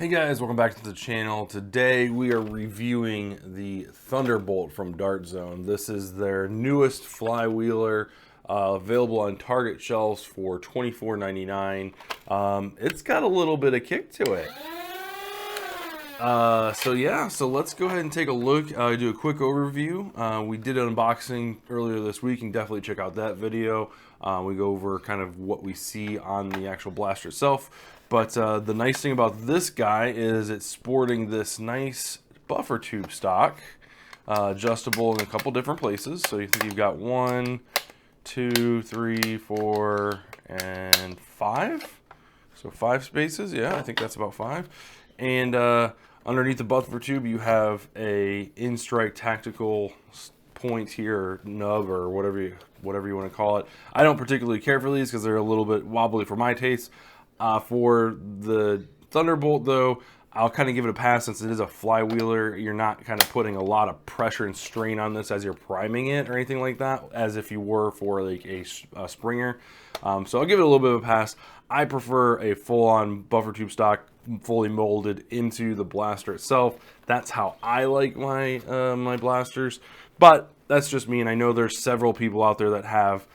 Hey guys, welcome back to the channel. Today we are reviewing the Thunderbolt from Dart Zone. This is their newest flywheeler, available on Target shelves for $24.99. It's got a little bit of kick to it. So let's go ahead and take a look, do a quick overview. We did an unboxing earlier this week, and definitely check out that video. We go over kind of what we see on the actual blaster itself. But the nice thing about this guy is it's sporting this nice buffer tube stock, adjustable in a couple different places. So you think you've got 1, 2, 3, 4, and 5. So 5 spaces, yeah, I think that's about 5. And underneath the buffer tube, you have a in-strike tactical point here, or nub, or whatever you want to call it. I don't particularly care for these because they're a little bit wobbly for my taste. For the Thunderbolt, though, I'll kind of give it a pass since it is a flywheeler. You're not kind of putting a lot of pressure and strain on this as you're priming it or anything like that, as if you were for like a Springer. So I'll give it a little bit of a pass. I prefer a full-on buffer tube stock, fully molded into the blaster itself. That's how I like my my blasters. But that's just me, and I know there's several people out there that have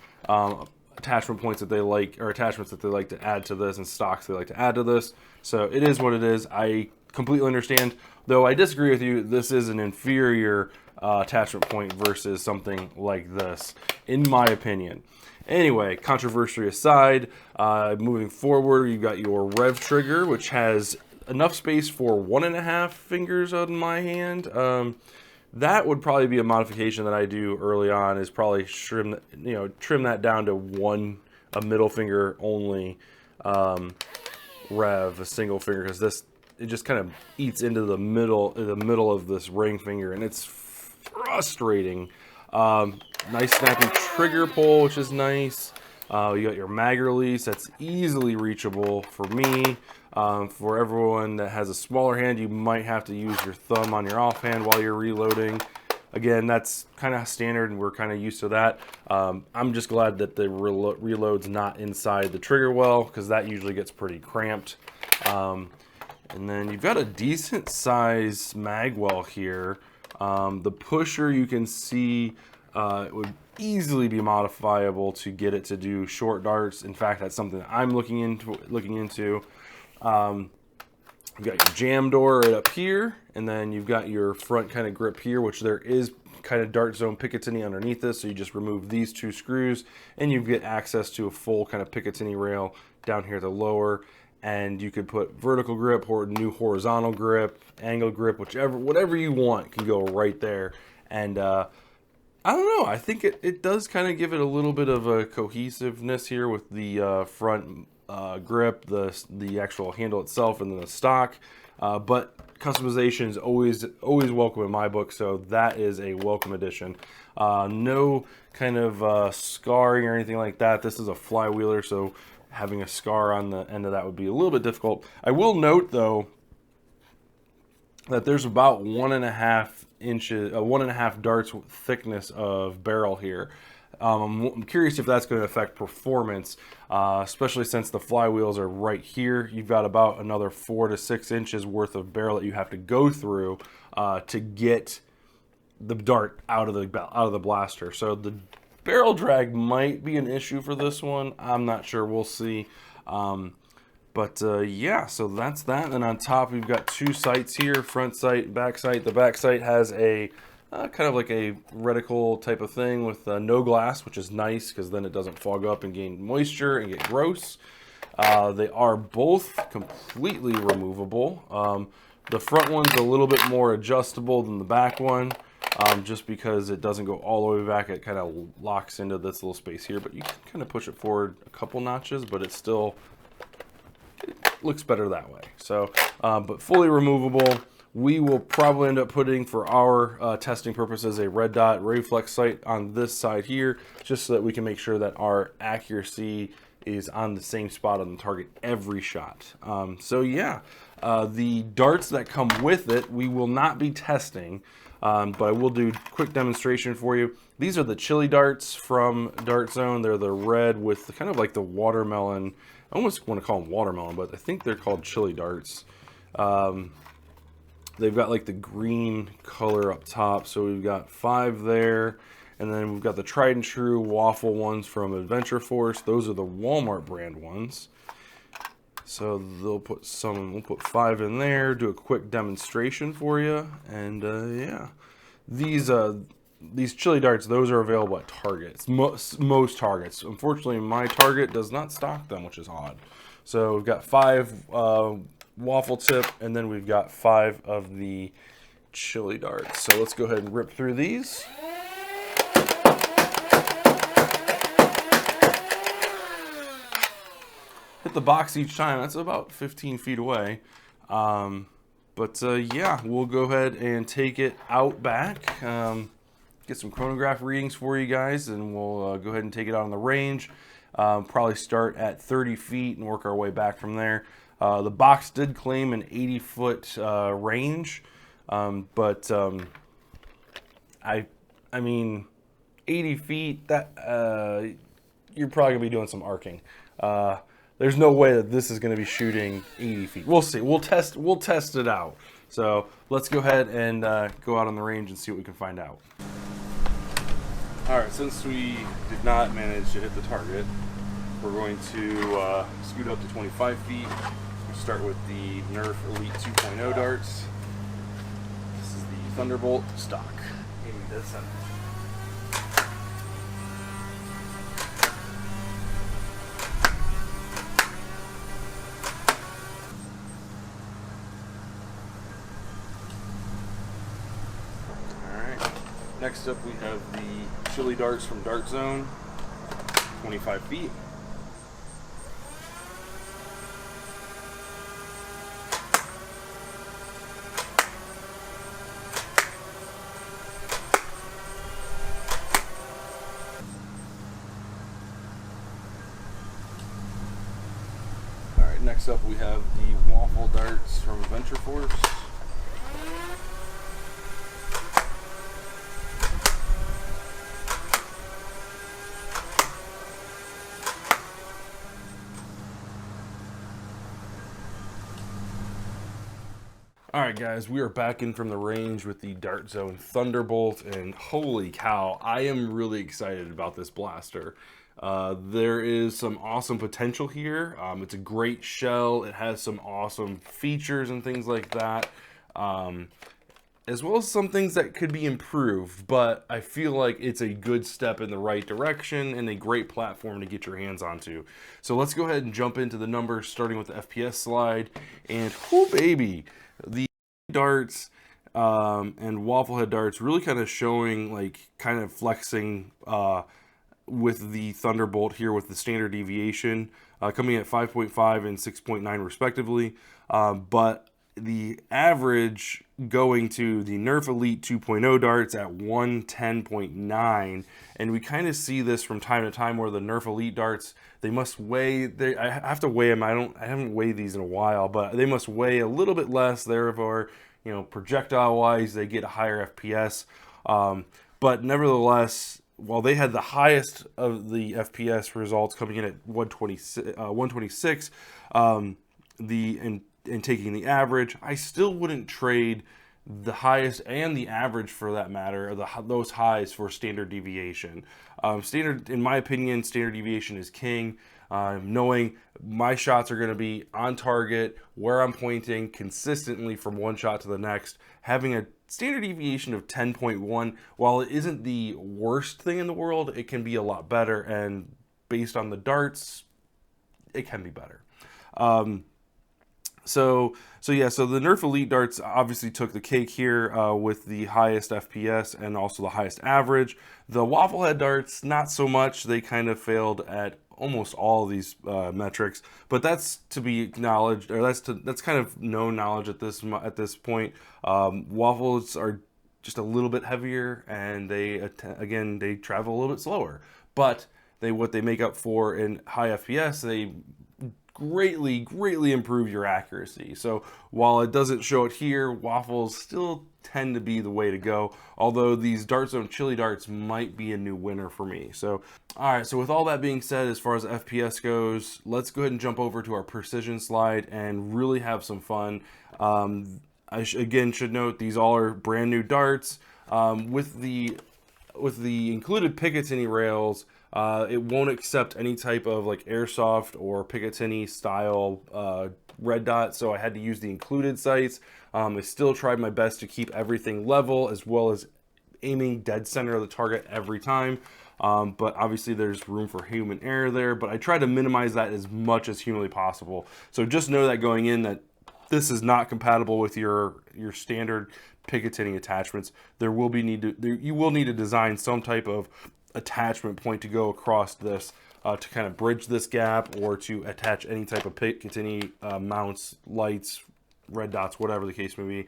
attachment points that they like, or attachments that they like to add to this, and stocks they like to add to this. So it is what it is. I completely understand, though I disagree with you. This is an inferior attachment point versus something like this, in my opinion. Anyway, controversy aside, moving forward, you've got your rev trigger, which has enough space for 1.5 fingers on my hand. That would probably be a modification that I do early on, is probably trim that down to a middle finger only rev, a single finger, because it just kind of eats into the middle of this ring finger, and it's frustrating. Nice snappy trigger pull, which is nice. You got your mag release that's easily reachable for me. For everyone that has a smaller hand, you might have to use your thumb on your offhand while you're reloading. Again, that's kind of standard, and we're kind of used to that. I'm just glad that the reload's not inside the trigger well, because that usually gets pretty cramped. And then you've got a decent size mag well here. The pusher, you can see, it would easily be modifiable to get it to do short darts. In fact, that's something that I'm looking into. You've got your jam door right up here, and then you've got your front kind of grip here, which there is kind of Dart Zone Picatinny underneath this. So you just remove these 2 screws, and you get access to a full kind of Picatinny rail down here at the lower. And you could put vertical grip or new horizontal grip, angle grip, whatever you want can go right there. And I don't know, I think it does kind of give it a little bit of a cohesiveness here with the front grip, the actual handle itself, and then the stock. But customization is always welcome in my book, so that is a welcome addition. No kind of scarring or anything like that. This is a flywheeler, so having a scar on the end of that would be a little bit difficult. I will note, though, that there's about 1.5 darts thickness of barrel here. I'm curious if that's going to affect performance, especially since the flywheels are right here. You've got about another 4 to 6 inches worth of barrel that you have to go through to get the dart out of the blaster. So the barrel drag might be an issue for this one. I'm not sure. We'll see. Yeah, so that's that. And on top, we've got 2 sights here, front sight, back sight. The back sight has a kind of like a reticle type of thing with no glass, which is nice because then it doesn't fog up and gain moisture and get gross. They are both completely removable. The front one's a little bit more adjustable than the back one, just because it doesn't go all the way back. It kind of locks into this little space here, but you can kind of push it forward a couple notches, but it looks better that way. So, but fully removable. We will probably end up putting, for our testing purposes, a red dot reflex sight on this side here, just so that we can make sure that our accuracy is on the same spot on the target every shot. So yeah, the darts that come with it, we will not be testing, but I will do a quick demonstration for you. These are the chili darts from Dart Zone. They're the red with kind of like the watermelon. I almost want to call them watermelon, but I think they're called chili darts. They've got like the green color up top, so we've got 5 there. And then we've got the tried and true waffle ones from Adventure Force. Those are the Walmart brand ones. So we'll put 5 in there, do a quick demonstration for you. And yeah, these chili darts, those are available at Target. Most Targets. Unfortunately, my Target does not stock them, which is odd. So we've got 5 waffle tip, and then we've got 5 of the chili darts. So let's go ahead and rip through these. Hit the box each time. That's about 15 feet away. Yeah, we'll go ahead and take it out back. Get some chronograph readings for you guys, and we'll go ahead and take it out on the range. Probably start at 30 feet and work our way back from there. The box did claim an 80-foot range, I mean, 80 feet, that you're probably gonna be doing some arcing. There's no way that this is going to be shooting 80 feet. We'll see. We'll test it out. So let's go ahead and go out on the range and see what we can find out. All right, since we did not manage to hit the target, we're going to scoot up to 25 feet. We start with the Nerf Elite 2.0 darts. This is the Thunderbolt stock. Aiming dead center. Next up, we have the chili darts from Dart Zone, 25 feet. All right, next up, we have the waffle darts from Adventure Force. Alright guys, we are back in from the range with the Dart Zone Thunderbolt, and holy cow, I am really excited about this blaster. There is some awesome potential here. It's a great shell, it has some awesome features and things like that, as well as some things that could be improved, but I feel like it's a good step in the right direction and a great platform to get your hands onto. So let's go ahead and jump into the numbers, starting with the FPS slide, and whoo baby! The darts and waffle head darts really kind of showing, like, kind of flexing with the Thunderbolt here with the standard deviation coming at 5.5 and 6.9 respectively, but the average going to the Nerf Elite 2.0 darts at 110.9, and we kind of see this from time to time where the Nerf Elite darts, they must weigh, I have to weigh them, I haven't weighed these in a while, but they must weigh a little bit less, therefore, you know, projectile wise they get a higher FPS, but nevertheless, while they had the highest of the FPS results coming in at 126, and taking the average, I still wouldn't trade the highest and the average for that matter, or those highs for standard deviation. In my opinion, standard deviation is king. Knowing my shots are going to be on target, where I'm pointing consistently from one shot to the next, having a standard deviation of 10.1, while it isn't the worst thing in the world, it can be a lot better, and based on the darts, it can be better. So the Nerf Elite darts obviously took the cake here with the highest FPS and also the highest average. The waffle head darts, not so much. They kind of failed at almost all of these metrics, but that's to be acknowledged, or that's kind of known knowledge at this point. Waffles are just a little bit heavier, and they travel a little bit slower. But what they make up for in high FPS, they greatly improve your accuracy. So while it doesn't show it here, waffles still tend to be the way to go, although these Dart Zone chili darts might be a new winner for me. So all right, so with all that being said, as far as FPS goes, let's go ahead and jump over to our precision slide and really have some fun. Again should note these all are brand new darts. With the included Picatinny rails, it won't accept any type of like airsoft or Picatinny style red dot, so I had to use the included sights. I still tried my best to keep everything level as well as aiming dead center of the target every time. But obviously there's room for human error there, but I try to minimize that as much as humanly possible. So just know that going in that this is not compatible with your standard Picatinny attachments. You will need to design some type of attachment point to go across this to kind of bridge this gap, or to attach any type of Picatinny mounts, lights, red dots, whatever the case may be.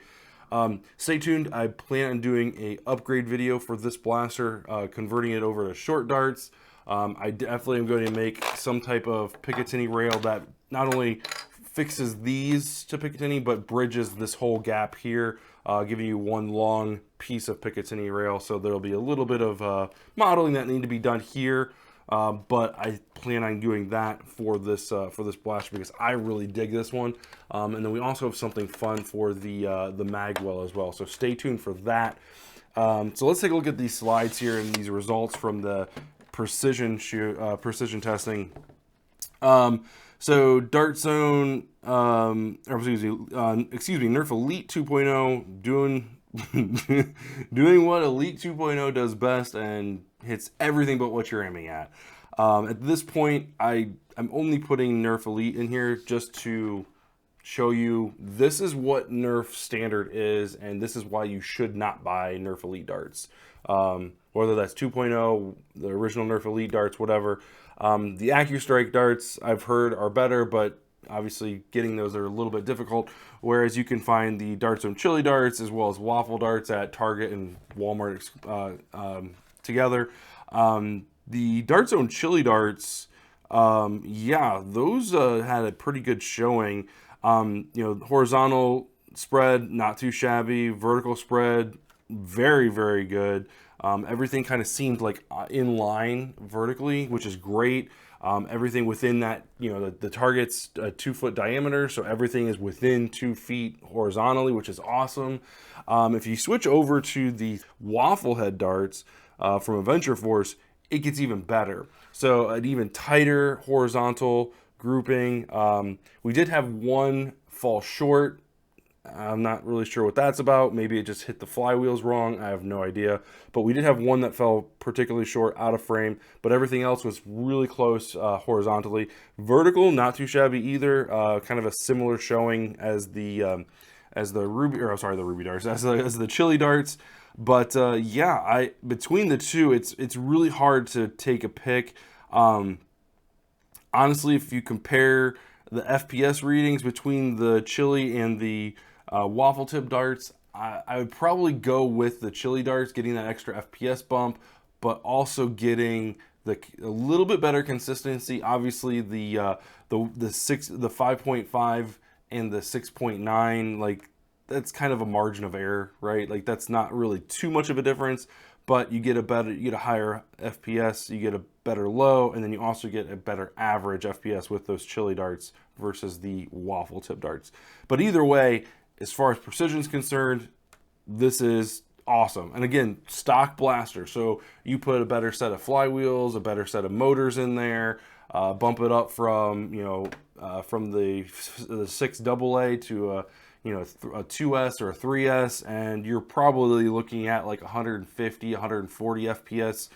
Stay tuned. I plan on doing a upgrade video for this blaster, converting it over to short darts. I definitely am going to make some type of Picatinny rail that not only fixes these to Picatinny, but bridges this whole gap here, giving you one long piece of Picatinny rail. So there'll be a little bit of modeling that need to be done here, but I plan on doing that for this blaster because I really dig this one. And then we also have something fun for the magwell as well. So stay tuned for that. So let's take a look at these slides here and these results from the precision testing. So Dart Zone, excuse me, Nerf Elite 2.0 doing what Elite 2.0 does best and hits everything but what you're aiming at. At this point, I'm only putting Nerf Elite in here just to show you this is what Nerf standard is, and this is why you should not buy Nerf Elite darts. Whether that's 2.0, the original Nerf Elite darts, whatever. The AccuStrike darts I've heard are better, but obviously getting those are a little bit difficult. Whereas you can find the Dart Zone chili darts as well as waffle darts at Target and Walmart together. The Dart Zone chili darts, yeah, those had a pretty good showing. You know, horizontal spread, not too shabby. Vertical spread, very good. Everything kind of seemed like in line vertically, which is great. Everything within that, you know, the target's a 2-foot diameter, so everything is within 2 feet horizontally, which is awesome. If you switch over to the waffle head darts from Adventure Force, it gets even better. So an even tighter horizontal grouping. We did have one fall short. I'm not really sure what that's about. Maybe it just hit the flywheels wrong. I have no idea. But we did have one that fell particularly short out of frame, but everything else was really close horizontally. Vertical, not too shabby either. Kind of a similar showing as the ruby, or sorry, the ruby darts, as the chili darts. But yeah, between the two, it's really hard to take a pick. Honestly, if you compare the FPS readings between the chili and the waffle tip darts, I would probably go with the chili darts, getting that extra FPS bump, but also getting a little bit better consistency. Obviously, the 5.5 and the 6.9, like, that's kind of a margin of error, right? Like, that's not really too much of a difference, but you get a higher FPS, you get a better low, and then you also get a better average FPS with those chili darts versus the waffle tip darts. But either way, as far as precision is concerned, this is awesome. And again, stock blaster. So you put a better set of flywheels, a better set of motors in there, bump it up from, you know, from the 6AA to a 2S or a 3S, and you're probably looking at like 150, 140 FPS,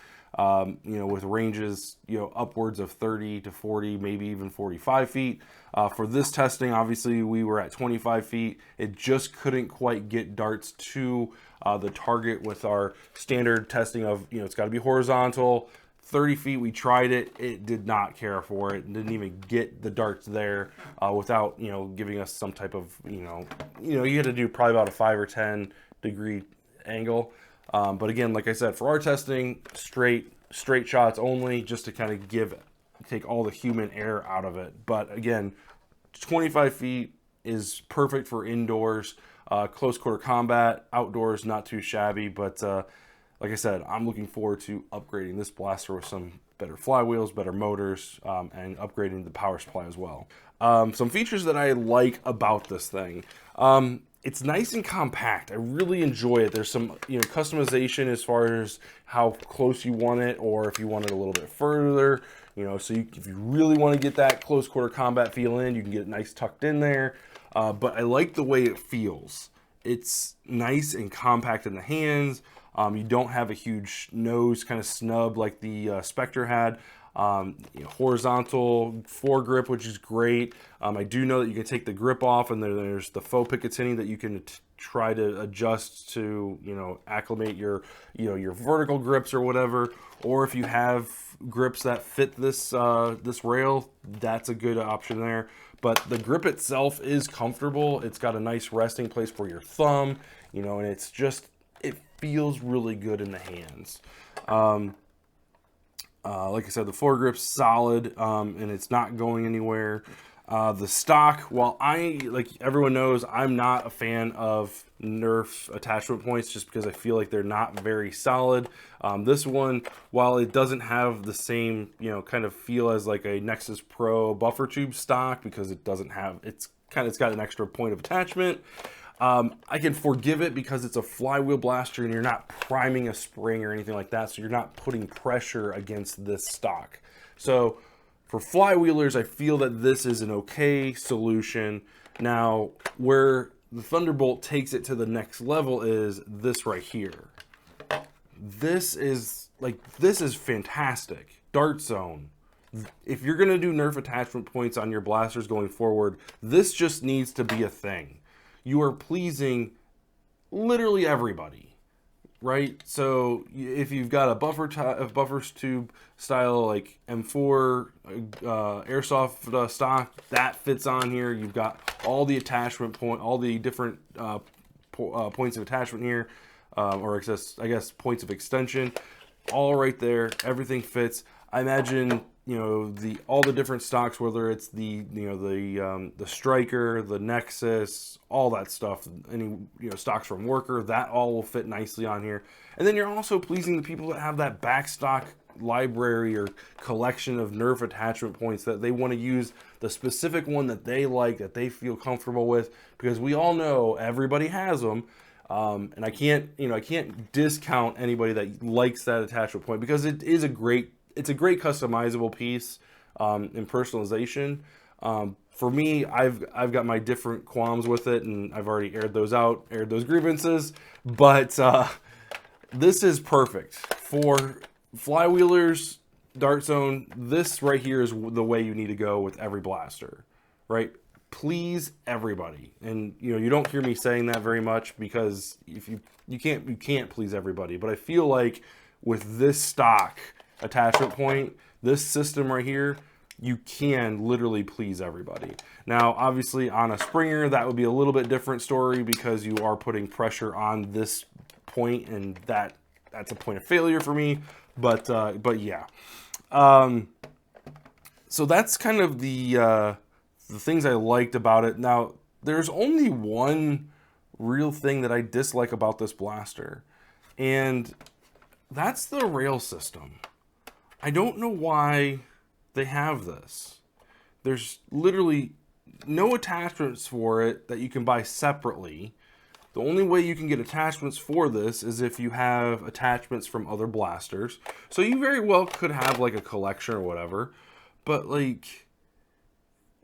you know, with ranges, you know, upwards of 30 to 40, maybe even 45 feet. For this testing, obviously, we were at 25 feet. It just couldn't quite get darts to the target with our standard testing of, you know, it's got to be horizontal. 30 feet, we tried it. It did not care for it. Didn't even get the darts there without, you know, giving us some type of, you know, you had to do probably about a 5 or 10 degree angle. But again, like I said, for our testing, straight shots only, just to kind of give take all the human air out of it. But again, 25 feet is perfect for indoors, close quarter combat, outdoors, not too shabby. But like I said, I'm looking forward to upgrading this blaster with some better flywheels, better motors, and upgrading the power supply as well. Some features that I like about this thing. It's nice and compact. I really enjoy it. There's some, customization as far as how close you want it, or if you want it a little bit further. So if you really want to get that close quarter combat feel in, you can get it nice tucked in there. But I like the way it feels. It's nice and compact in the hands. You don't have a huge nose kind of snub like the Spectre had. Horizontal foregrip, which is great. I do know that you can take the grip off, and there's the faux Picatinny that you can try to adjust to, acclimate your vertical grips or whatever. Or if you have grips that fit this rail, that's a good option there. But the grip itself is comfortable. It's got a nice resting place for your thumb, and it feels really good in the hands. Like I said, the foregrip's solid, and it's not going anywhere. The stock, while like everyone knows, I'm not a fan of Nerf attachment points just because I feel like they're not very solid. This one, while it doesn't have the same, kind of feel as like a Nexus Pro buffer tube stock, because it doesn't have, it's got an extra point of attachment. I can forgive it because it's a flywheel blaster and you're not priming a spring or anything like that, so you're not putting pressure against this stock. So for flywheelers, I feel that this is an okay solution. Now, where the Thunderbolt takes it to the next level is this right here. This is fantastic. Dart zone. If you're going to do Nerf attachment points on your blasters going forward, this just needs to be a thing. You are pleasing literally everybody, right? So if you've got a buffers tube style like M4 airsoft stock, that fits on here. You've got all the attachment all the different points of attachment here, or I guess points of extension, all right there. Everything fits. I imagine all the different stocks, whether it's the Striker, the Nexus, all that stuff, any stocks from Worker, that all will fit nicely on here. And then you're also pleasing the people that have that backstock library or collection of Nerf attachment points, that they want to use the specific one that they like, that they feel comfortable with, because we all know everybody has them. And I can't discount anybody that likes that attachment point, because it's a great customizable piece in personalization. For me, I've got my different qualms with it, and I've already aired those grievances. But this is perfect for flywheelers, Dart Zone. This right here is the way you need to go with every blaster, right? Please everybody. And you don't hear me saying that very much, because if you can't please everybody. But I feel like with this stock attachment point, this system right here, you can literally please everybody. Now, obviously on a Springer, that would be a little bit different story, because you are putting pressure on this point, and that's a point of failure for me. But yeah. So that's kind of the things I liked about it. Now, there's only one real thing that I dislike about this blaster, and that's the rail system. I don't know why they have this. There's literally no attachments for it that you can buy separately. The only way you can get attachments for this is if you have attachments from other blasters. So you very well could have like a collection or whatever, but like,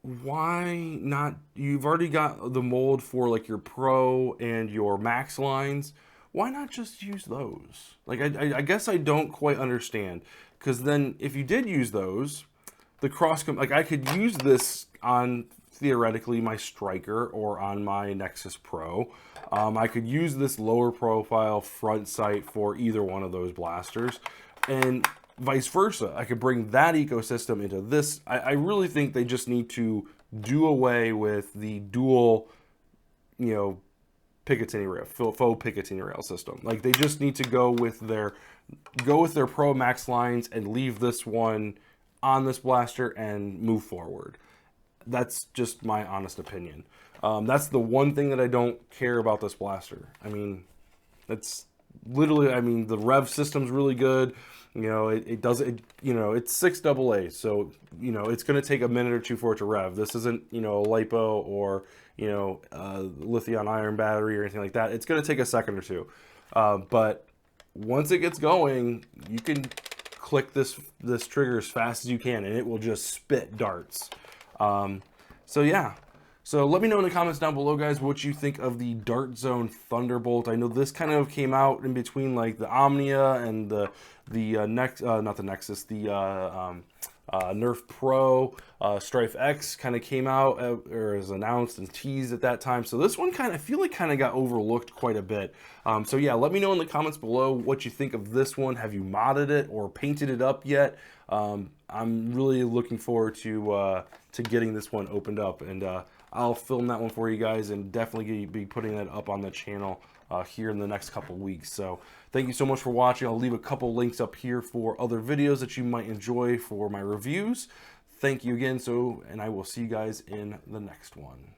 why not? You've already got the mold for like your Pro and your Max lines. Why not just use those? Like, I guess I don't quite understand. Because then if you did use those, like I could use this on, theoretically, my Striker or on my Nexus Pro. I could use this lower profile front sight for either one of those blasters, and vice versa. I could bring that ecosystem into this. I really think they just need to do away with the dual, Picatinny rail, faux Picatinny rail system. Like, they just need to go with their Pro Max lines and leave this one on this blaster and move forward. That's just my honest opinion. That's the one thing that I don't care about this blaster. I mean, that's literally, I mean, the rev system's really good. You know, you know, it's 6 AA, so, you know, it's going to take a minute or two for it to rev. This isn't, you know, a LiPo or, you know, lithium ion battery or anything like that. It's going to take a second or two. But once it gets going, you can click this trigger as fast as you can, and it will just spit darts. So yeah. So let me know in the comments down below, guys, what you think of the Dart Zone Thunderbolt. I know this kind of came out in between like the Omnia and the Nerf Pro. Stryfe X kind of came out or is announced and teased at that time. So this one I feel like kind of got overlooked quite a bit. So yeah, let me know in the comments below what you think of this one. Have you modded it or painted it up yet? I'm really looking forward to getting this one opened up, and I'll film that one for you guys and definitely be putting that up on the channel here in the next couple weeks. So thank you so much for watching. I'll leave a couple links up here for other videos that you might enjoy for my reviews. Thank you again, and I will see you guys in the next one.